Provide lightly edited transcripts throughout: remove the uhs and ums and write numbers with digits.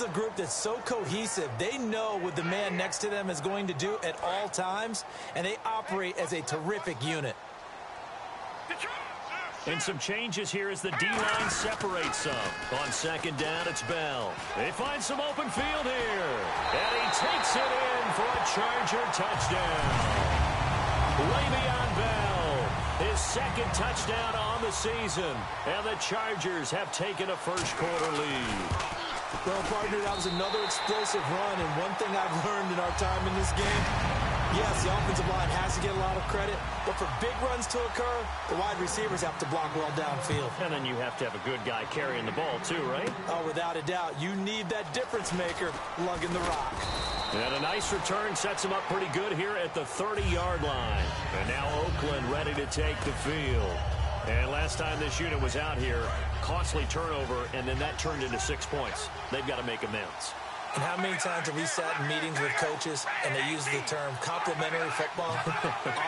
a group that's so cohesive. They know what the man next to them is going to do at all times, and they operate as a terrific unit. And some changes here as the D-line separates some. On second down, it's Bell. They find some open field here. And he takes it in for a Charger touchdown. Le'Veon Bell, his second touchdown on the season. And the Chargers have taken a first-quarter lead. Well, partner, that was another explosive run. And one thing I've learned in our time in this game, yes, the offensive line has to get a lot of credit, but for big runs to occur, the wide receivers have to block well downfield. And then you have to have a good guy carrying the ball too, right? Oh, without a doubt. You need that difference maker lugging the rock. And a nice return sets him up pretty good here at the 30-yard line. And now Oakland ready to take the field. And last time this unit was out here, costly turnover, and then that turned into 6 points. They've got to make amends. And how many times have we sat in meetings with coaches and they use the term complementary football?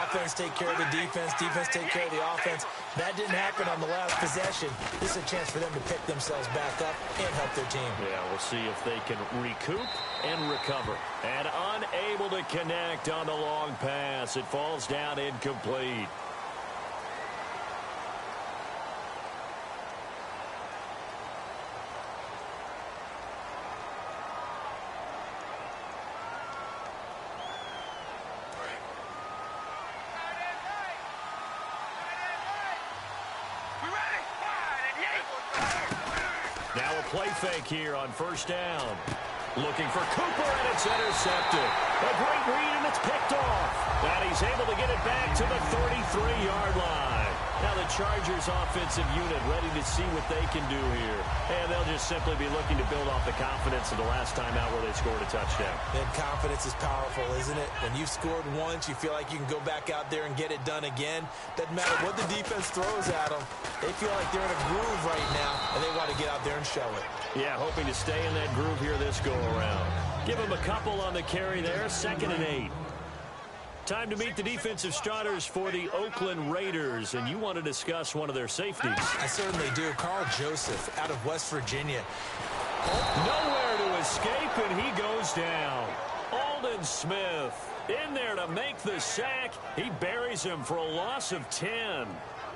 Offense take care of the defense, defense take care of the offense. That didn't happen on the last possession. This is a chance for them to pick themselves back up and help their team. Yeah, we'll see if they can recoup and recover. And unable to connect on the long pass. It falls down incomplete. Now a play fake here on first down. Looking for Cooper, and it's intercepted. A great read, and it's picked off. And he's able to get it back to the 33-yard line. Now the Chargers offensive unit ready to see what they can do here. And they'll just simply be looking to build off the confidence of the last time out where they scored a touchdown. And confidence is powerful, isn't it? When you've scored once, you feel like you can go back out there and get it done again. Doesn't matter what the defense throws at them. They feel like they're in a groove right now, and they want to get out there and show it. Yeah, hoping to stay in that groove here this go-around. Give them a couple on the carry there, 2nd and 8. Time to meet the defensive starters for the Oakland Raiders, and you want to discuss one of their safeties. I certainly do. Carl Joseph out of West Virginia. Nowhere to escape, and he goes down. Aldon Smith in there to make the sack. He buries him for a loss of 10.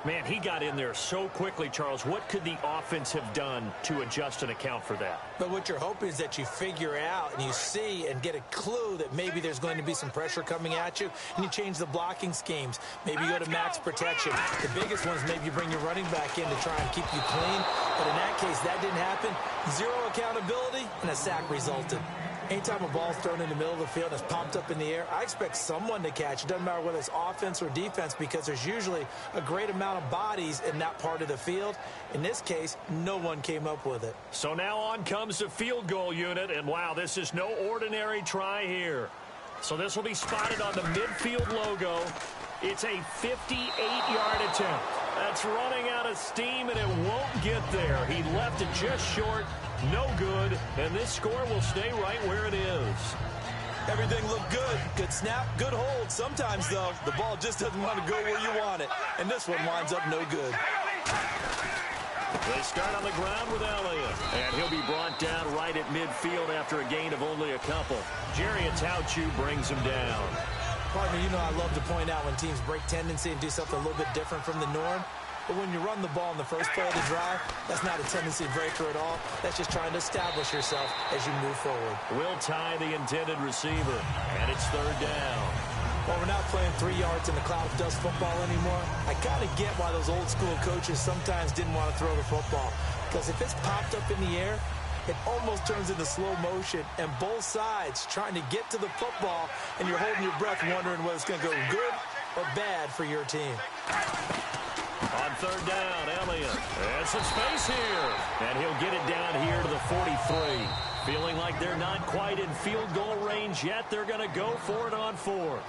Man, he got in there so quickly, Charles. What could the offense have done to adjust and account for that? But what you're hoping is that you figure out and you see and get a clue that maybe there's going to be some pressure coming at you, and you change the blocking schemes. Maybe you go to max protection. The biggest one is maybe you bring your running back in to try and keep you clean. But in that case, that didn't happen. Zero accountability, and a sack resulted. Anytime a ball's thrown in the middle of the field and it's popped up in the air, I expect someone to catch. It doesn't matter whether it's offense or defense, because there's usually a great amount of bodies in that part of the field. In this case, no one came up with it. So now on comes the field goal unit, and wow, this is no ordinary try here. So this will be spotted on the midfield logo. It's a 58-yard attempt. That's running out of steam, and it won't get there. He left it just short. No good, and this score will stay right where it is. Everything looked good. Good snap, good hold. Sometimes, though, the ball just doesn't want to go where you want it, and this one winds up no good. They start on the ground with Elliott, and he'll be brought down right at midfield after a gain of only a couple. Jerry Atauchu brings him down. Partner, you know I love to point out when teams break tendency and do something a little bit different from the norm. But when you run the ball in the first play of the drive, that's not a tendency breaker at all. That's just trying to establish yourself as you move forward. Will tie the intended receiver, and it's third down. Well, we're not playing 3 yards in the cloud of dust football anymore. I kind of get why those old school coaches sometimes didn't want to throw the football. Because if it's popped up in the air, it almost turns into slow motion, and both sides trying to get to the football, and you're holding your breath wondering whether it's going to go good or bad for your team. On third down, Elliott. And some space here. And he'll get it down here to the 43. Feeling like they're not quite in field goal range yet. They're going to go for it on fourth.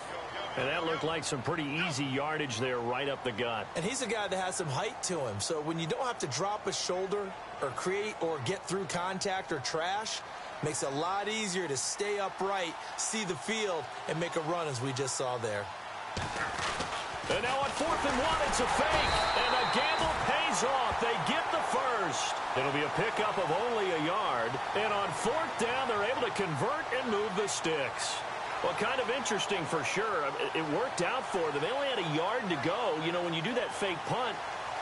And that looked like some pretty easy yardage there right up the gut. And he's a guy that has some height to him. So when you don't have to drop a shoulder or create or get through contact or trash, makes it a lot easier to stay upright, see the field, and make a run as we just saw there. And now on 4th and 1, it's a fake. And the gamble pays off. They get the first. first. It'll be a pickup of only a yard. And on fourth down, they're able to convert and move the sticks. Well, kind of interesting for sure. It worked out for them. They only had a yard to go. You know, when you do that fake punt,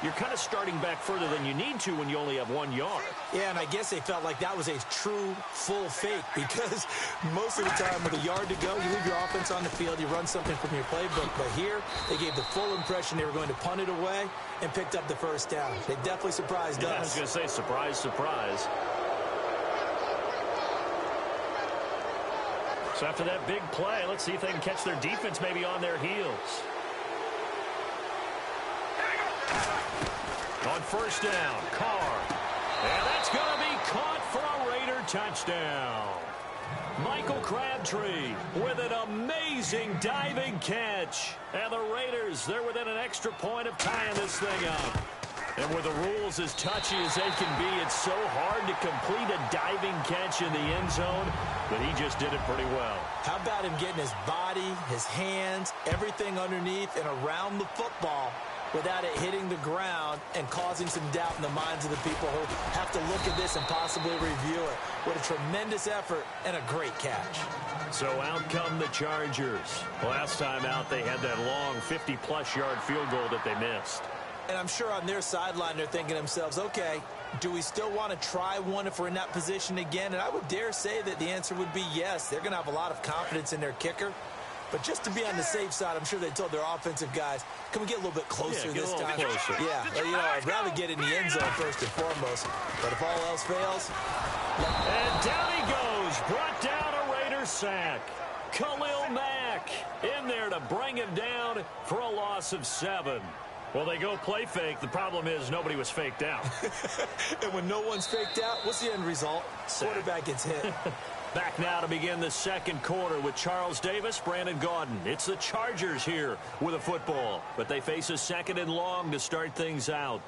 you're kind of starting back further than you need to when you only have 1 yard. Yeah, and I guess they felt like that was a true full fake because most of the time with a yard to go, you leave your offense on the field, you run something from your playbook. But here, they gave the full impression they were going to punt it away and picked up the first down. They definitely surprised us. I was going to say, surprise, surprise. So after that big play, let's see if they can catch their defense maybe on their heels. On first down, Carr. And that's going to be caught for a Raider touchdown. Michael Crabtree with an amazing diving catch. And the Raiders, they're within an extra point of tying this thing up. And with the rules as touchy as they can be, it's so hard to complete a diving catch in the end zone, but he just did it pretty well. How about him getting his body, his hands, everything underneath and around the football without it hitting the ground and causing some doubt in the minds of the people who have to look at this and possibly review it. What a tremendous effort and a great catch. So out come the Chargers. Last time out, they had that long 50-plus yard field goal that they missed. And I'm sure on their sideline they're thinking to themselves, okay, do we still want to try one if we're in that position again? And I would dare say that the answer would be yes. They're going to have a lot of confidence in their kicker. But just to be on the safe side, I'm sure they told their offensive guys, can we get a little bit closer this time? Closer. Yeah, you know, I'd rather get in the end zone first and foremost. But if all else fails. And down he goes. Brought down a Raider sack. Khalil Mack in there to bring him down for a loss of 7. Well, they go play fake. The problem is nobody was faked out. And when no one's faked out, what's the end result? Quarterback gets hit. Back now to begin the second quarter with Charles Davis, Brandon Gaudin. It's the Chargers here with a football, but they face a 2nd and long to start things out.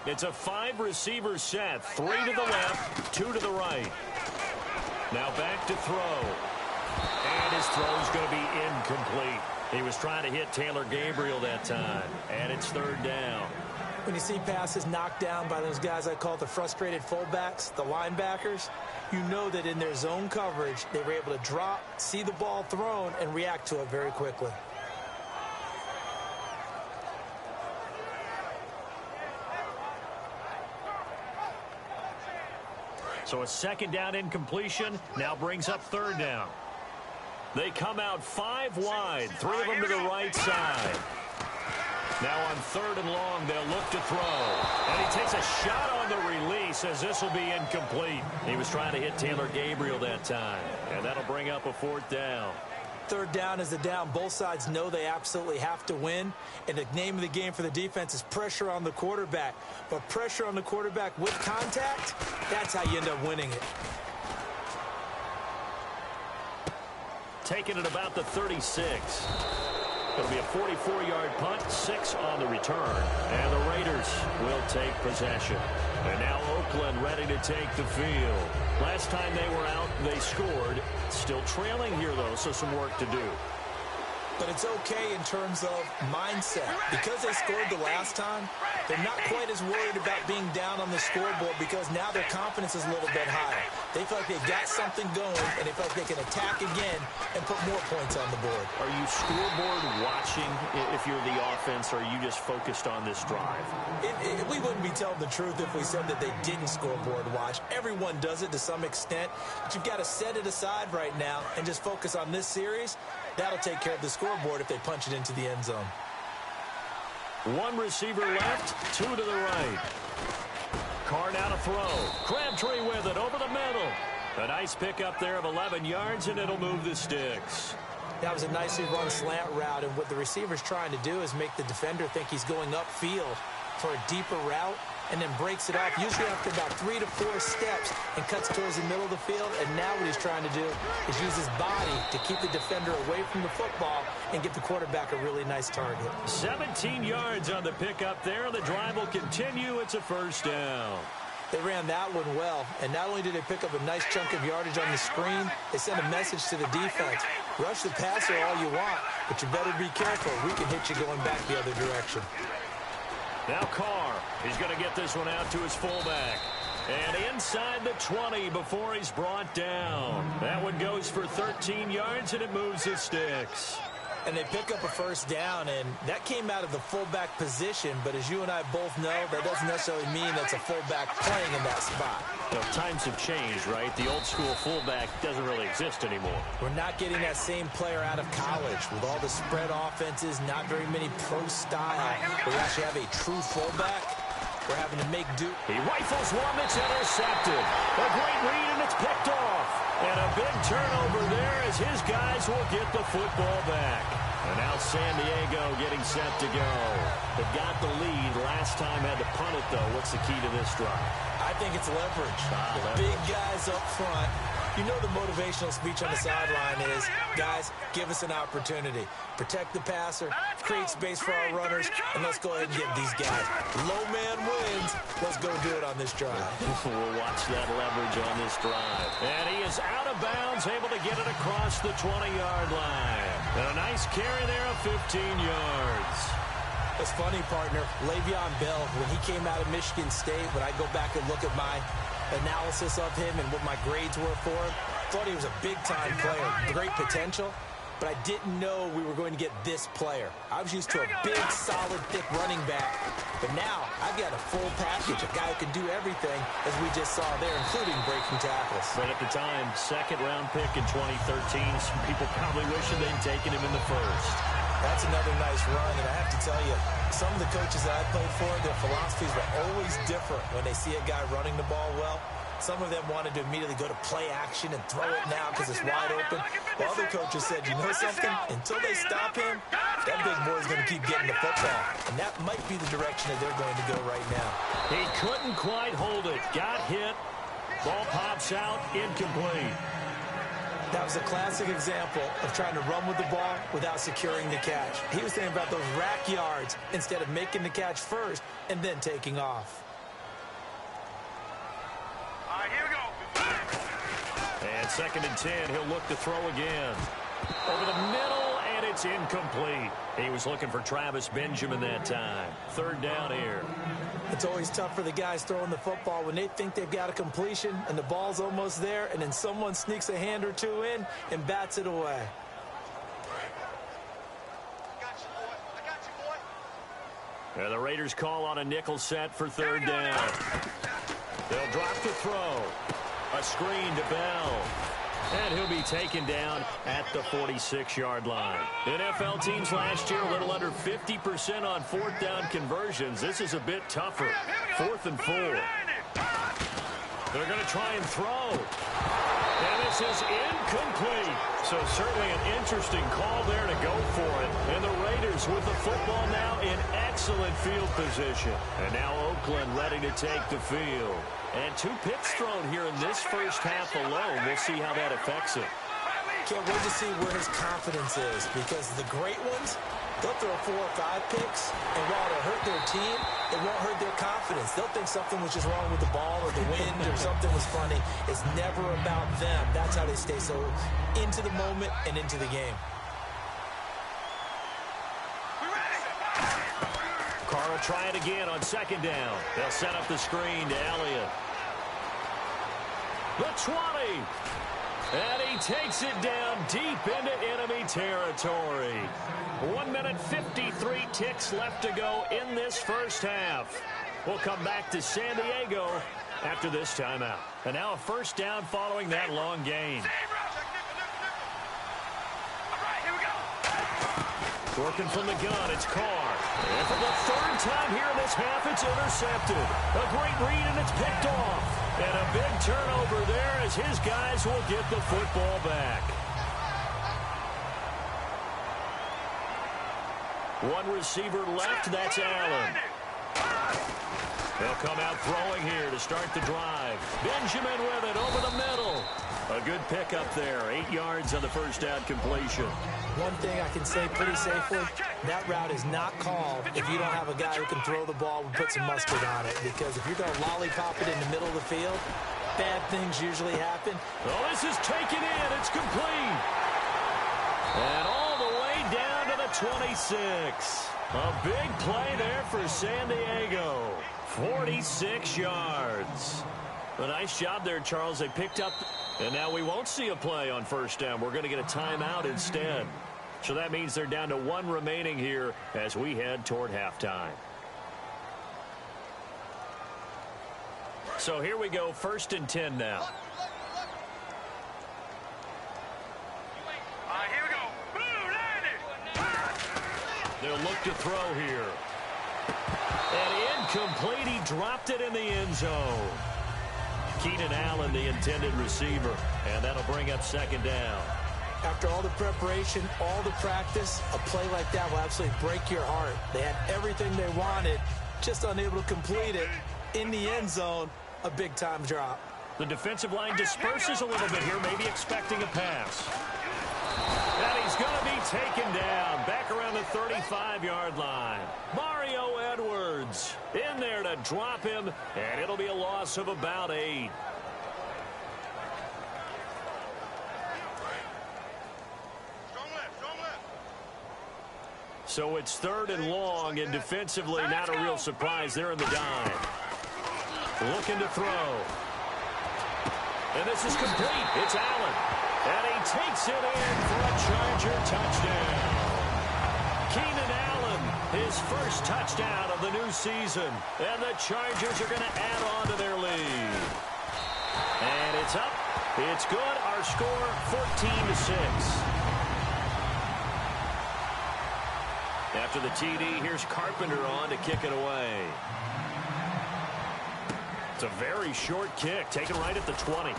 It's a 5-receiver set. 3 to the left, 2 to the right. Now back to throw. And his throw's going to be incomplete. He was trying to hit Taylor Gabriel that time. And it's 3rd down. When you see passes knocked down by those guys I call the frustrated fullbacks, the linebackers, you know that in their zone coverage, they were able to drop, see the ball thrown, and react to it very quickly. So a 2nd down incompletion now brings up 3rd down. They come out 5 wide, 3 of them to the right side. Now on 3rd and long, they'll look to throw. And he takes a shot on the release as this will be incomplete. He was trying to hit Taylor Gabriel that time. And that'll bring up a 4th down. 3rd down is the down. Both sides know they absolutely have to win. And the name of the game for the defense is pressure on the quarterback. But pressure on the quarterback with contact, that's how you end up winning it. Taking it about the 36. It'll be a 44-yard punt, 6 on the return. And the Raiders will take possession. And now Oakland ready to take the field. Last time they were out, they scored. Still trailing here, though, so some work to do. But it's okay in terms of mindset. Because they scored the last time, they're not quite as worried about being down on the scoreboard because now their confidence is a little bit higher. They feel like they've got something going, and they feel like they can attack again and put more points on the board. Are you scoreboard watching if you're the offense, or are you just focused on this drive? We wouldn't be telling the truth if we said that they didn't scoreboard watch. Everyone does it to some extent, but you've got to set it aside right now and just focus on this series. That'll take care of the scoreboard if they punch it into the end zone. 1 receiver left, 2 to the right. Carr now to throw. Crabtree with it over the middle. A nice pickup there of 11 yards, and it'll move the sticks. That was a nicely run slant route, and what the receiver's trying to do is make the defender think he's going upfield for a deeper route, and then breaks it off, usually after about 3 to 4 steps, and cuts towards the middle of the field. And now what he's trying to do is use his body to keep the defender away from the football and give the quarterback a really nice target. 17 yards on the pickup there. The drive will continue. It's a 1st down. They ran that one well, and not only did they pick up a nice chunk of yardage on the screen, they sent a message to the defense. Rush the passer all you want, but you better be careful. We can hit you going back the other direction. Now Carr, he's going to get this one out to his fullback. And inside the 20 before he's brought down. That one goes for 13 yards, and it moves the sticks. And they pick up a first down, and that came out of the fullback position. But as you and I both know, that doesn't necessarily mean that's a fullback playing in that spot. Well, times have changed, right? The old-school fullback doesn't really exist anymore. We're not getting that same player out of college. With all the spread offenses, not very many pro style. We actually have a true fullback. We're having to make do. He rifles one that's intercepted. A great read, and it's picked off. And a big turnover there as his guys will get the football back. And now San Diego getting set to go. They've got the lead. Last time had to punt it, though. What's the key to this drive? I think it's leverage. The big guys up front. You know the motivational speech on the sideline is, guys, give us an opportunity. Protect the passer, create space for our runners, and let's go ahead and get these guys. Low man wins. Let's go do it on this drive. We'll watch that leverage on this drive. And he is out of bounds, able to get it across the 20-yard line. And a nice carry there of 15 yards. It's funny, partner. Le'Veon Bell, when he came out of Michigan State, when I go back and look at my analysis of him and what my grades were for him, thought he was a big-time player, great potential, but I didn't know we were going to get this player. I was used to a big, solid, thick running back, but now I've got a full package, a guy who can do everything, as we just saw there, including breaking tackles. But at the time, second-round pick in 2013, some people probably wishing they'd taken him in the first. That's another nice run, and I have to tell you, some of the coaches that I played for, their philosophies were always different when they see a guy running the ball well. Some of them wanted to immediately go to play action and throw it now because it's wide open. While other coaches said, you know something? Until they stop him, that big boy's going to keep getting the football. And that might be the direction that they're going to go right now. He couldn't quite hold it. Got hit. Ball pops out. Incomplete. That was a classic example of trying to run with the ball without securing the catch. He was thinking about those rack yards instead of making the catch first and then taking off. All right, here we go. And 2nd and 10, he'll look to throw again. Over the middle, and it's incomplete. He was looking for Travis Benjamin that time. 3rd down here. It's always tough for the guys throwing the football when they think they've got a completion and the ball's almost there, and then someone sneaks a hand or two in and bats it away. I got you, boy. And the Raiders call on a nickel set for 3rd down. They'll drop the throw. A screen to Bell. And he'll be taken down at the 46-yard line. NFL teams last year, a little under 50% on 4th down conversions. This is a bit tougher. 4th and 4. They're going to try and throw. And this is incomplete. So certainly an interesting call there to go for it. And the Raiders with the football now in excellent field position. And now Oakland ready to take the field. And 2 picks thrown here in this first half alone. We'll see how that affects it. Can't wait to see where his confidence is, because the great ones, they'll throw 4 or 5 picks, and while it'll hurt their team, it won't hurt their confidence. They'll think something was just wrong with the ball or the wind or something was funny. It's never about them. That's how they stay so into the moment and into the game. Carr will try it again on 2nd down. They'll set up the screen to Elliott. The 20. And he takes it down deep into enemy territory. 1 minute 53 ticks left to go in this first half. We'll come back to San Diego after this timeout. And now a first down following that long gain. Working from the gun, it's Carr. And for the 3rd time here in this half, it's intercepted. A great read, and it's picked off. And a big turnover there as his guys will get the football back. 1 receiver left, that's Allen. They'll come out throwing here to start the drive. Benjamin with it over the middle. A good pickup there. 8 yards on the first down completion. One thing I can say pretty safely, that route is not called if you don't have a guy who can throw the ball and put some mustard on it. Because if you're going to lollipop it in the middle of the field, bad things usually happen. Oh, this is taken in. It's complete. And all the way down to the 26. A big play there for San Diego. 46 yards. A nice job there, Charles. They picked up, and now we won't see a play on first down. We're going to get a timeout instead. So that means they're down to 1 remaining here as we head toward halftime. So here we go, 1st and 10 now. Here we go. Boom, They'll look to throw here. And incomplete. He dropped it in the end zone. Keenan Allen, the intended receiver. And that'll bring up 2nd down. After all the preparation, all the practice, a play like that will absolutely break your heart. They had everything they wanted, just unable to complete it. In the end zone, a big-time drop. The defensive line disperses a little bit here, maybe expecting a pass. And he's going to be taken down back around the 35-yard line. Mario Edwards in there to drop him, and it'll be a loss of about 8. So it's 3rd and long, and defensively not a real surprise. They're in the dime. Looking to throw. And this is complete. It's Allen. And he takes it in for a Charger touchdown. Keenan Allen, his first touchdown of the new season. And the Chargers are going to add on to their lead. And it's up. It's good. Our score, 14-6. After the TD, here's Carpenter on to kick it away. It's a very short kick, taken right at the 20.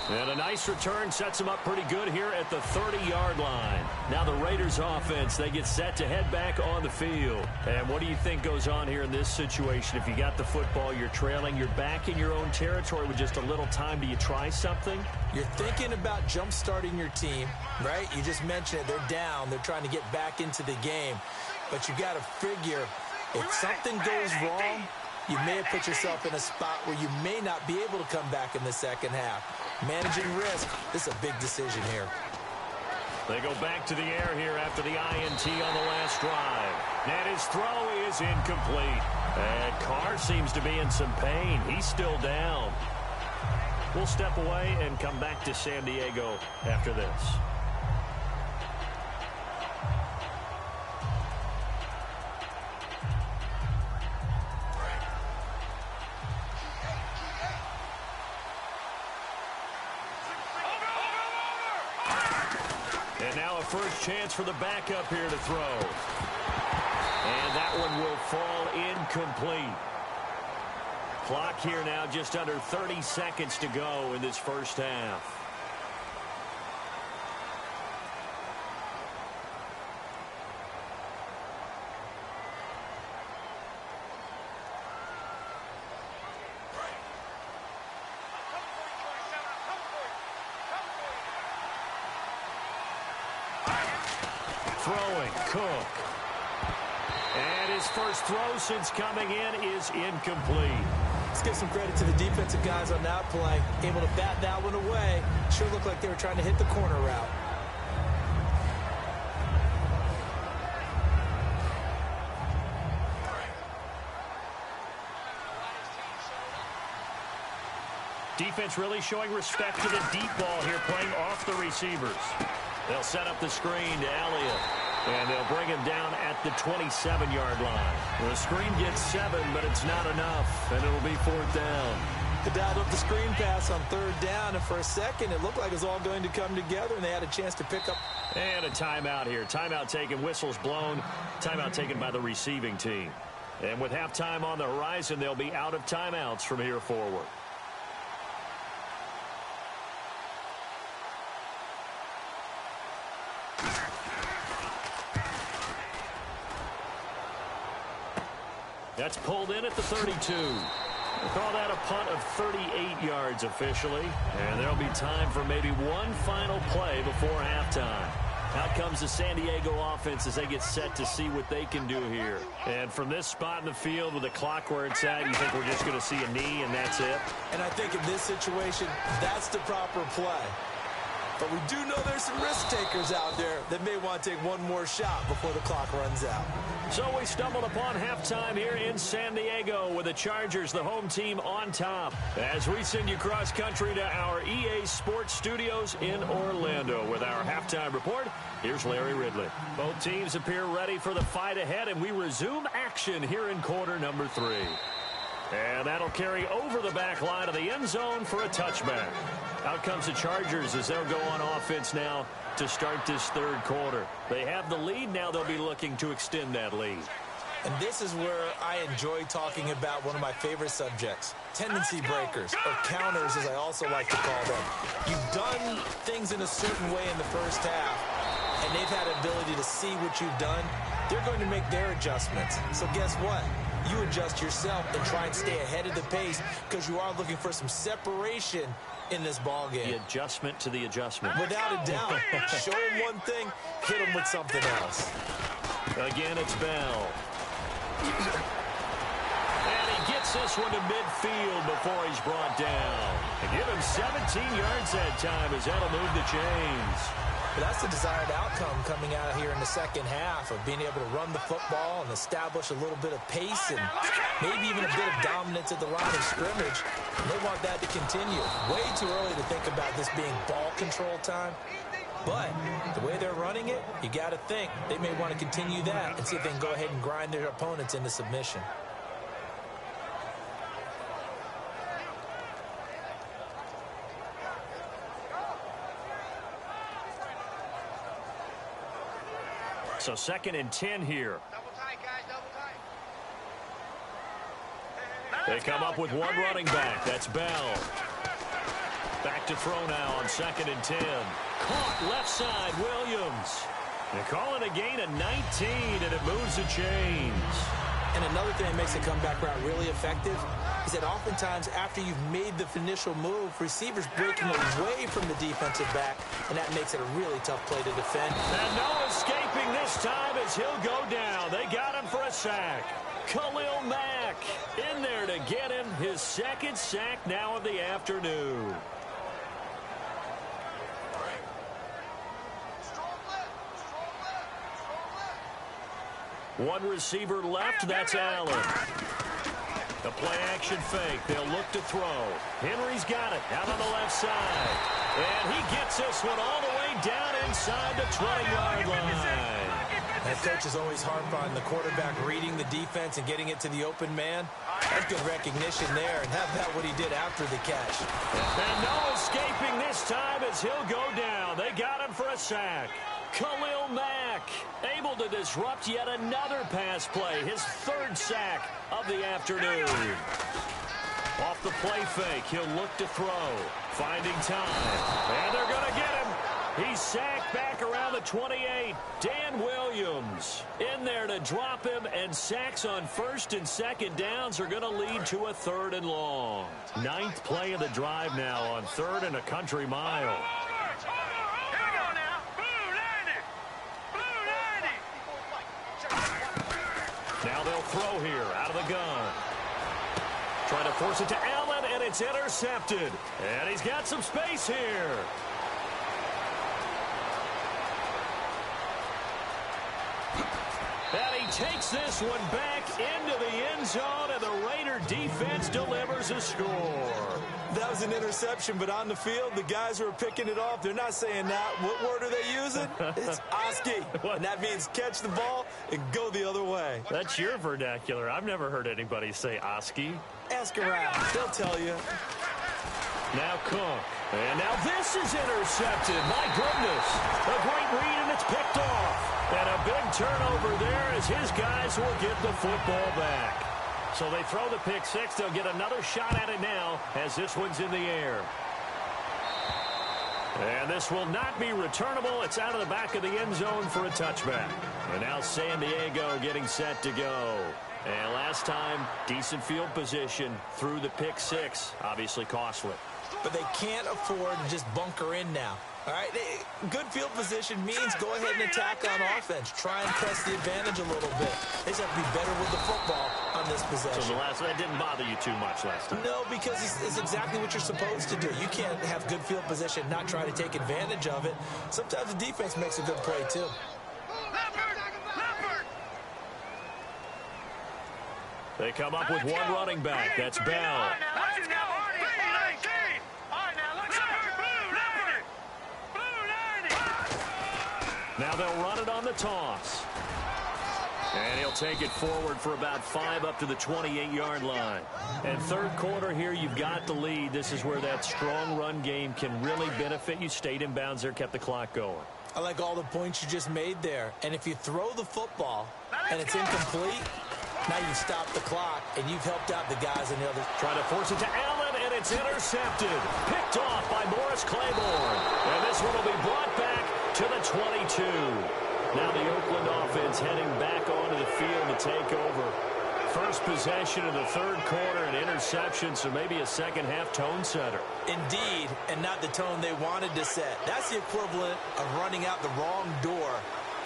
And a nice return sets them up pretty good here at the 30-yard line. Now the Raiders offense, they get set to head back on the field. And what do you think goes on here in this situation? If you got the football, you're trailing, you're back in your own territory with just a little time. Do you try something? You're thinking about jump-starting your team, right? You just mentioned it. They're down. They're trying to get back into the game. But you got to figure, if something goes wrong, you may have put yourself in a spot where you may not be able to come back in the second half. Managing risk, this is a big decision here. They go back to the air here after the INT on the last drive. And his throw is incomplete. And Carr seems to be in some pain. He's still down. We'll step away and come back to San Diego after this. And now a first chance for the backup here to throw. And that one will fall incomplete. Clock here now just under 30 seconds to go in this first half. Throwing, Cook. And his first throw since coming in is incomplete. Let's give some credit to the defensive guys on that play. Able to bat that one away. Sure looked like they were trying to hit the corner route. Defense really showing respect to the deep ball here, playing off the receivers. They'll set up the screen to Elliott. And they'll bring him down at the 27-yard line. The screen gets 7, but it's not enough, and it'll be 4th down. They dialed up the screen pass on 3rd down, and for a second it looked like it was all going to come together, and they had a chance to pick up. And a timeout here. Timeout taken, whistles blown. Timeout taken by the receiving team. And with halftime on the horizon, they'll be out of timeouts from here forward. That's pulled in at the 32. We'll call that a punt of 38 yards officially. And there'll be time for maybe one final play before halftime. Out comes the San Diego offense as they get set to see what they can do here. And from this spot in the field with the clock where it's at, you think we're just going to see a knee and that's it? And I think in this situation, that's the proper play. But we do know there's some risk takers out there that may want to take one more shot before the clock runs out. So we stumbled upon halftime here in San Diego with the Chargers, the home team, on top. As we send you cross country to our EA Sports Studios in Orlando with our halftime report, here's Larry Ridley. Both teams appear ready for the fight ahead, and we resume action here in quarter number 3. And that'll carry over the back line of the end zone for a touchback. Out comes the Chargers as they'll go on offense now to start this third quarter. They have the lead. Now they'll be looking to extend that lead. And this is where I enjoy talking about one of my favorite subjects, tendency breakers, or counters as I also like to call them. You've done things in a certain way in the first half, and they've had the ability to see what you've done. They're going to make their adjustments. So guess what? You adjust yourself and try and stay ahead of the pace because you are looking for some separation in this ball game. The adjustment to the adjustment. Without a doubt. Show them one thing, hit them with something else. Again, it's Bell. And he gets this one to midfield before he's brought down. And give him 17 yards that time as that'll move the chains. But that's the desired outcome coming out here in the second half of being able to run the football and establish a little bit of pace and maybe even a bit of dominance at the line of scrimmage. And they want that to continue. Way too early to think about this being ball control time. But the way they're running it, you got to think they may want to continue that and see if they can go ahead and grind their opponents into submission. So 2nd and 10 here. Double tight, guys, double tight. They come up with one running back. That's Bell. Back to throw now on 2nd and 10. Caught left side, Williams. They're calling a gain of 19, and it moves the chains. And another thing that makes the comeback route really effective is that oftentimes after you've made the initial move, receivers breaking away from the defensive back, and that makes it a really tough play to defend. And no escaping this time as he'll go down. They got him for a sack. Khalil Mack in there to get him his 2nd sack now of the afternoon. One receiver left, that's Allen. The play-action fake, they'll look to throw. Henry's got it, out on the left side. And he gets this one all the way down inside the 20-yard line. That coach is always harped on the quarterback reading the defense and getting it to the open man. That's good recognition there, and how about what he did after the catch. And no escaping this time as he'll go down. They got him for a sack. Khalil Mack able to disrupt yet another pass play. His 3rd sack of the afternoon. Off the play fake, he'll look to throw. Finding time. And they're going to get him. He's sacked back around the 28. Dan Williams in there to drop him, and sacks on 1st and 2nd downs are going to lead to a 3rd and long. 9th play of the drive now on 3rd and a country mile. Now they'll throw here out of the gun. Trying to force it to Allen, and it's intercepted. And he's got some space here. And he takes this one back into the end zone, and the Raider defense delivers a score. That was an interception, but on the field, the guys who are picking it off, they're not saying that. What word are they using? It's Oski. And that means catch the ball and go the other way. That's your vernacular. I've never heard anybody say Oski. Ask around. They'll tell you. Now Cook. And now this is intercepted. My goodness. A great read, and it's picked off. And a big turnover there as his guys will get the football back. So they throw the pick six. They'll get another shot at it now as this one's in the air. And this will not be returnable. It's out of the back of the end zone for a touchback. And now San Diego getting set to go. And last time, decent field position through the pick six. Obviously costly. But they can't afford to just bunker in now. All right, good field position means go ahead and attack on offense. Try and press the advantage a little bit. They just have to be better with the football on this possession. So that didn't bother you too much last time? No, because it's exactly what you're supposed to do. You can't have good field position, not try to take advantage of it. Sometimes the defense makes a good play, too. They come up with one running back. That's Bell. Now they'll run it on the toss. And he'll take it forward for about 5 up to the 28-yard line. And third quarter here, you've got the lead. This is where that strong run game can really benefit you. Stayed in bounds there, kept the clock going. I like all the points you just made there. And if you throw the football and it's incomplete, now you've stopped the clock and you've helped out the guys on the other. Trying to force it to Allen, and it's intercepted. Picked off by Morris Claiborne. And this one will be brought back to the 22. Now the Oakland offense heading back onto the field to take over. First possession of the third quarter, an interception, so maybe a second-half tone setter. Indeed, and not the tone they wanted to set. That's the equivalent of running out the wrong door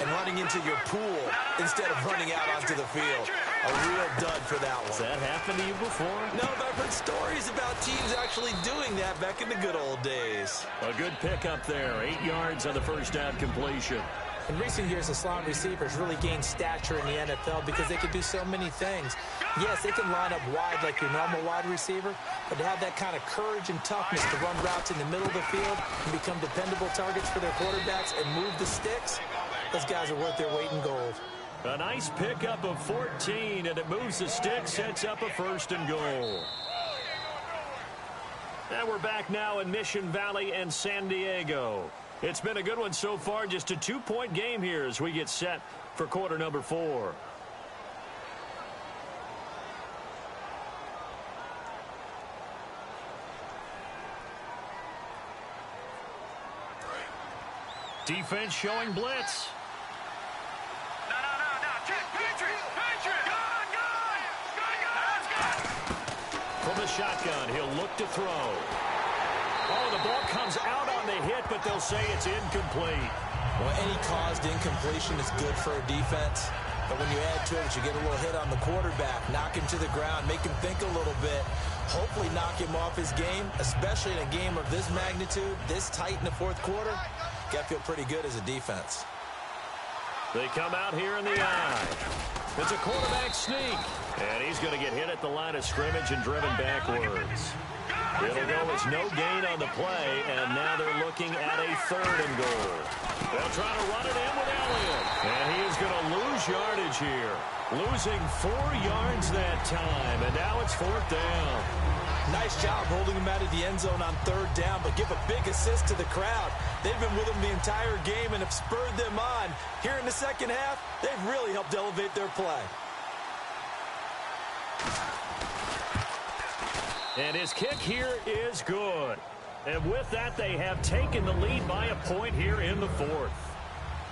and running into your pool instead of running out onto the field. A real dud for that one. Has that happened to you before? No, but I've heard stories about teams actually doing that back in the good old days. A good pickup there. 8 yards on the first down completion. In recent years, the slot receivers really gained stature in the NFL because they can do so many things. Yes, they can line up wide like your normal wide receiver, but to have that kind of courage and toughness to run routes in the middle of the field and become dependable targets for their quarterbacks and move the sticks, those guys are worth their weight in gold. A nice pickup of 14, and it moves the stick, sets up a 1st and goal. And we're back now in Mission Valley and San Diego. It's been a good one so far, just a 2-point game here as we get set for quarter number 4. Defense showing blitz. From the shotgun, he'll look to throw. Oh, the ball comes out on the hit, but they'll say it's incomplete. Well, any caused incompletion is good for a defense. But when you add to it, you get a little hit on the quarterback, knock him to the ground, make him think a little bit, hopefully knock him off his game, especially in a game of this magnitude, this tight in the fourth quarter. Got to feel pretty good as a defense. They come out here in the eye. It's a quarterback sneak. And he's going to get hit at the line of scrimmage and driven backwards. It'll go as no gain on the play, and now they're looking at a 3rd and goal. They'll try to run it in with Elliott. And he is going to lose yardage here. Losing 4 yards that time, and now it's 4th down. Nice job holding him out of the end zone on 3rd down, but give a big assist to the crowd. They've been with him the entire game and have spurred them on. Here in the second half, they've really helped elevate their play. And his kick here is good. And with that, they have taken the lead by a point here in the 4th.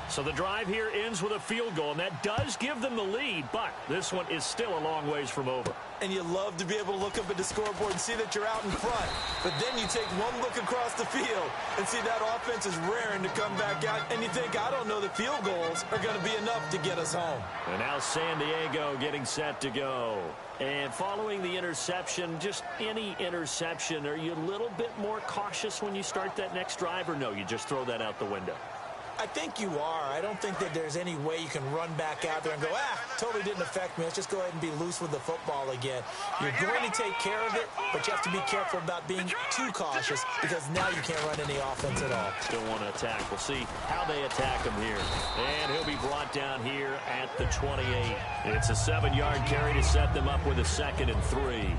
So the drive here ends with a field goal, and that does give them the lead, but this one is still a long ways from over. And you love to be able to look up at the scoreboard and see that you're out in front. But then you take one look across the field and see that offense is raring to come back out, and you think, I don't know, the field goals are going to be enough to get us home. And now San Diego getting set to go. And following the interception, just any interception, are you a little bit more cautious when you start that next drive, or no, you just throw that out the window? I think you are. I don't think that there's any way you can run back out there and go, totally didn't affect me. Let's just go ahead and be loose with the football again. You're going to take care of it, but you have to be careful about being too cautious because now you can't run any offense at all. Still want to attack. We'll see how they attack him here. And he'll be brought down here at the 28. It's a 7-yard carry to set them up with a 2nd and 3.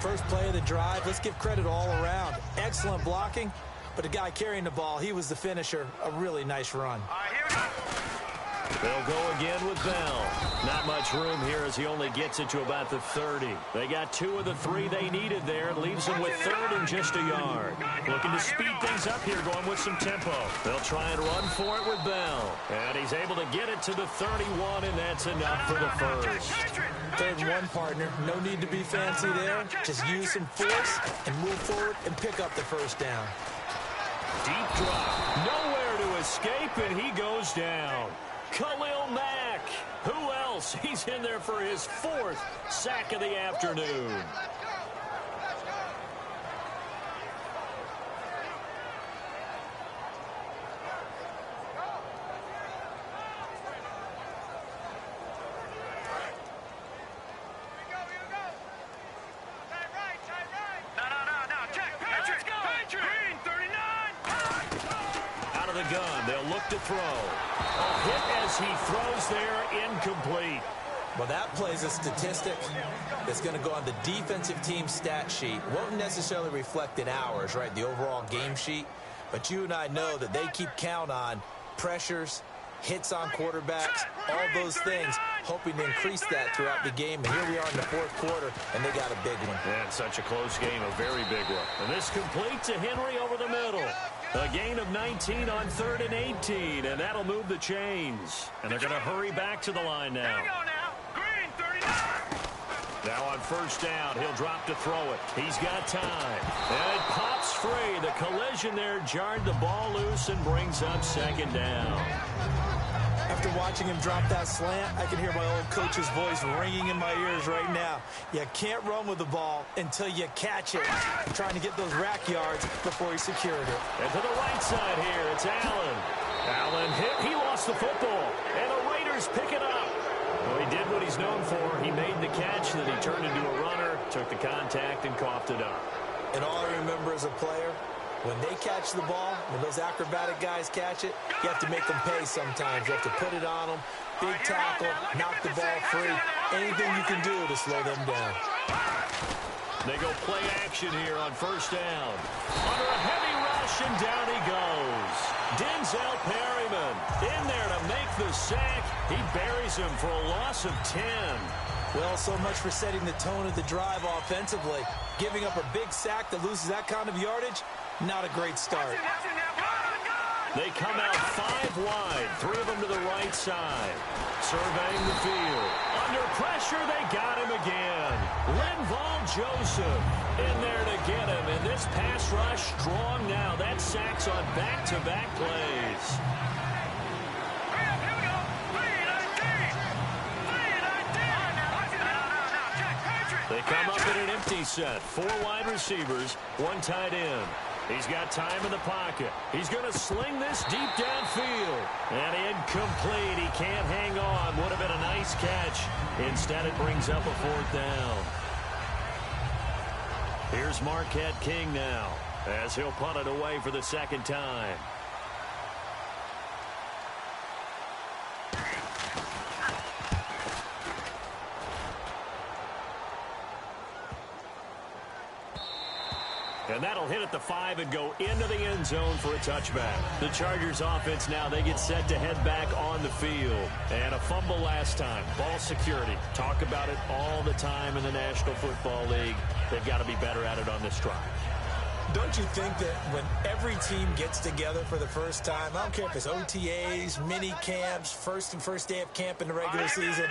First play of the drive. Let's give credit all around. Excellent blocking. But the guy carrying the ball, he was the finisher. A really nice run. They'll go again with Bell. Not much room here as he only gets it to about the 30. They got 2 of the 3 they needed there. It leaves them with 3rd and just a yard. Looking to speed things up here, going with some tempo. They'll try and run for it with Bell. And he's able to get it to the 31, and that's enough for the first. 3rd and 1, partner. No need to be fancy there. Just use some force and move forward and pick up the first down. Deep drop. Nowhere to escape, and he goes down. Khalil Mack. Who else? He's in there for his 4th sack of the afternoon. Gun. They'll look to throw. A hit as he throws there, incomplete. Well, that plays a statistic that's going to go on the defensive team stat sheet. Won't necessarily reflect in ours, right, the overall game sheet. But you and I know that they keep count on pressures, hits on quarterbacks, all those things, hoping to increase that throughout the game. And here we are in the 4th quarter, and they got a big one. Yeah, it's such a close game, a very big one. And this complete to Henry over the middle. A gain of 19 on 3rd and 18, and that'll move the chains. And they're going to hurry back to the line now. Now on 1st down, he'll drop to throw it. He's got time. And it pops free. The collision there jarred the ball loose and brings up 2nd down. After watching him drop that slant, I can hear my old coach's voice ringing in my ears right now. You can't run with the ball until you catch it. Trying to get those rack yards before he secured it. And to the right side here, it's Allen. Allen hit. He lost the football. And the Raiders pick it up. Well, he did what he's known for. He made the catch, then he turned into a runner, took the contact, and coughed it up. And all I remember as a player, when they catch the ball, when those acrobatic guys catch it, you have to make them pay sometimes. You have to put it on them, big tackle, knock the ball free. Anything you can do to slow them down. They go play action here on 1st down. Under a heavy rush, and down he goes. Denzel Perryman in there to make the sack. He buries him for a loss of 10. Well, so much for setting the tone of the drive offensively. Giving up a big sack that loses that kind of yardage, not a great start. They come out 5 wide, 3 of them to the right side. Surveying the field. Under pressure, they got him again. Linval Joseph in there to get him. And this pass rush strong now. That sack's on back-to-back plays. They come up in an empty set. 4 wide receivers, 1 tight end. He's got time in the pocket. He's going to sling this deep downfield. And incomplete. He can't hang on. Would have been a nice catch. Instead, it brings up a 4th down. Here's Marquette King now, as he'll punt it away for the 2nd time. And that'll hit at the 5 and go into the end zone for a touchback. The Chargers offense now, they get set to head back on the field. And a fumble last time. Ball security. Talk about it all the time in the National Football League. They've got to be better at it on this drive. Don't you think that when every team gets together for the first time, I don't care if it's OTAs, mini camps, first day of camp in the regular season,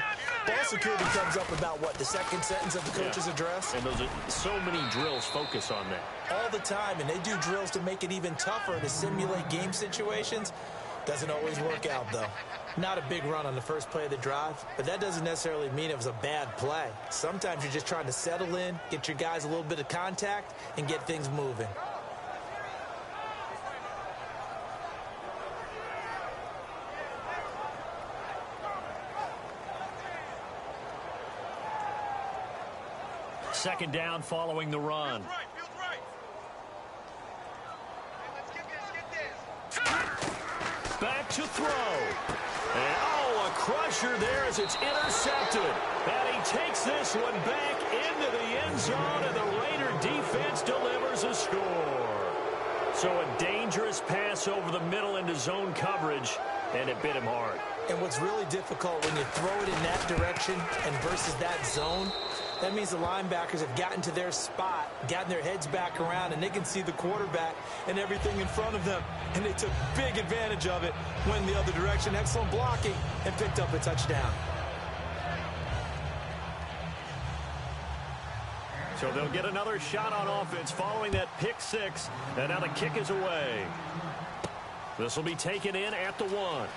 ball security comes up about what, the 2nd sentence of the coach's address? And those are so many drills focus on that. All the time, and they do drills to make it even tougher to simulate game situations. Doesn't always work out, though. Not a big run on the first play of the drive, but that doesn't necessarily mean it was a bad play. Sometimes you're just trying to settle in, get your guys a little bit of contact, and get things moving. Second down following the run. Back to throw. And, a crusher there as it's intercepted. And he takes this one back into the end zone, and the Raider defense delivers a score. So a dangerous pass over the middle into zone coverage, and it bit him hard. And what's really difficult when you throw it in that direction and versus that zone, that means the linebackers have gotten to their spot, gotten their heads back around, and they can see the quarterback and everything in front of them. And they took big advantage of it, went the other direction, excellent blocking, and picked up a touchdown. So they'll get another shot on offense following that pick six, and now the kick is away. This will be taken in at the 1.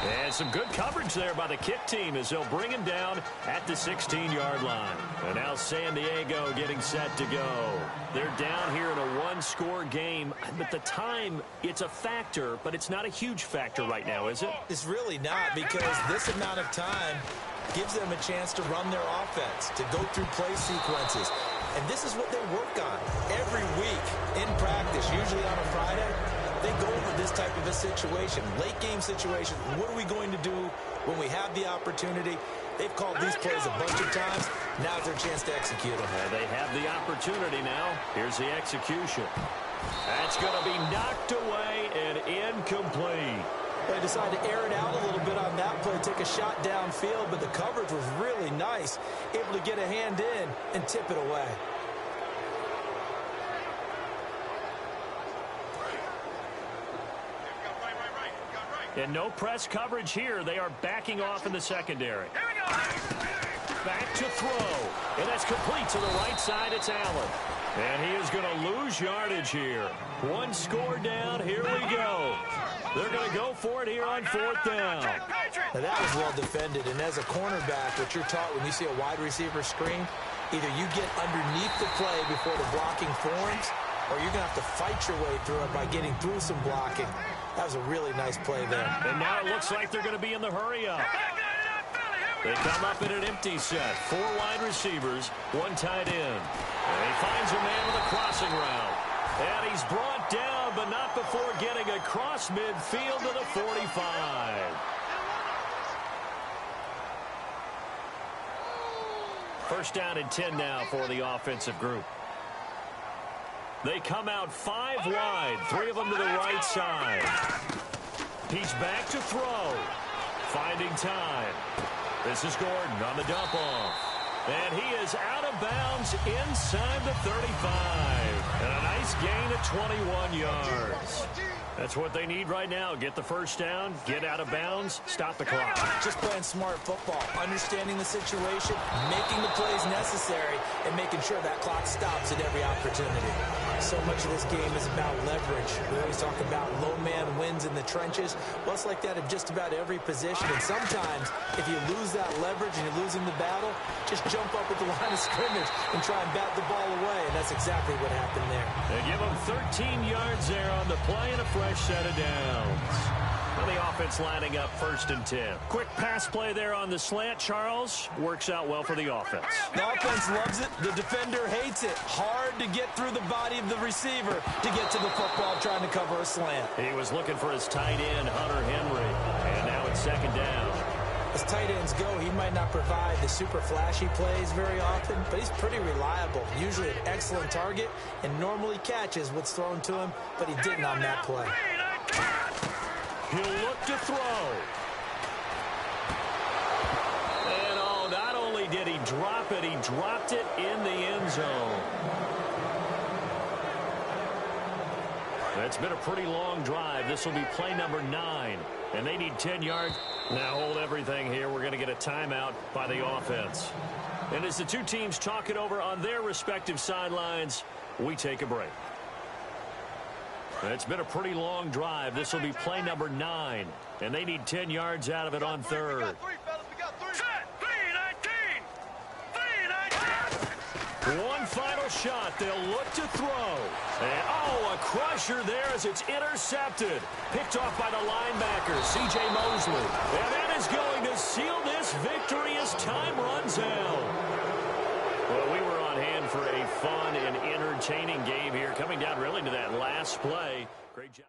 And some good coverage there by the kick team as they'll bring him down at the 16-yard line. And now San Diego getting set to go. They're down here in a one-score game. But the time, it's a factor, but it's not a huge factor right now, is it? It's really not, because this amount of time gives them a chance to run their offense, to go through play sequences. And this is what they work on every week in practice, usually on a Friday. They go over this type of a situation, late game situation. What are we going to do when we have the opportunity? They've called these plays a bunch of times. Now's their chance to execute them. And they have the opportunity now. Here's the execution. That's going to be knocked away and incomplete. They decided to air it out a little bit on that play, take a shot downfield, but the coverage was really nice, able to get a hand in and tip it away. And no press coverage here. They are backing off in the secondary. Back to throw. And that's complete to the right side. It's Allen. And he is going to lose yardage here. One score down. Here we go. They're going to go for it here on 4th down. Now that was well defended. And as a cornerback, what you're taught when you see a wide receiver screen, either you get underneath the play before the blocking forms, or you're going to have to fight your way through it by getting through some blocking. That was a really nice play there. And now it looks like they're going to be in the hurry-up. They come up in an empty set. 4 wide receivers, 1 tight end. And he finds a man with a crossing route. And he's brought down, but not before getting across midfield to the 45. First down and 10 now for the offensive group. They come out 5 wide, 3 of them to the right side. He's back to throw. Finding time. This is Gordon on the dump off. And he is out of bounds inside the 35. And a nice gain of 21 yards. That's what they need right now. Get the first down, get out of bounds, stop the clock. Just playing smart football, understanding the situation, making the plays necessary, and making sure that clock stops at every opportunity. So much of this game is about leverage. We always talk about low man wins in the trenches. Well, it's like that in just about every position. And sometimes, if you lose that leverage and you're losing the battle, just jump up at the line of scrimmage and try and bat the ball away. And that's exactly what happened there. They give them 13 yards there on the play and a fresh set of downs. Well, the offense lining up 1st and 10. Quick pass play there on the slant, Charles. Works out well for the offense. The offense loves it. The defender hates it. Hard to get through the body of the receiver to get to the football trying to cover a slant. He was looking for his tight end, Hunter Henry. And now it's 2nd down. As tight ends go, he might not provide the super flashy plays very often, but he's pretty reliable. Usually an excellent target and normally catches what's thrown to him, but he didn't on that play. He'll look to throw. And oh, not only did he drop it, he dropped it in the end zone. It's been a pretty long drive. This will be play number 9. And they need 10 yards. Now hold everything here. We're going to get a timeout by the offense. And as the two teams talk it over on their respective sidelines, we take a break. It's been a pretty long drive. This will be play number 9. And they need 10 yards out of it on 3rd. One final shot. They'll look to throw. And, oh, a crusher there as it's intercepted. Picked off by the linebacker, C.J. Mosley. And that is going to seal this victory as time runs out. Well, we were on hand for a fun and entertaining game here, coming down really to that last play. Great job.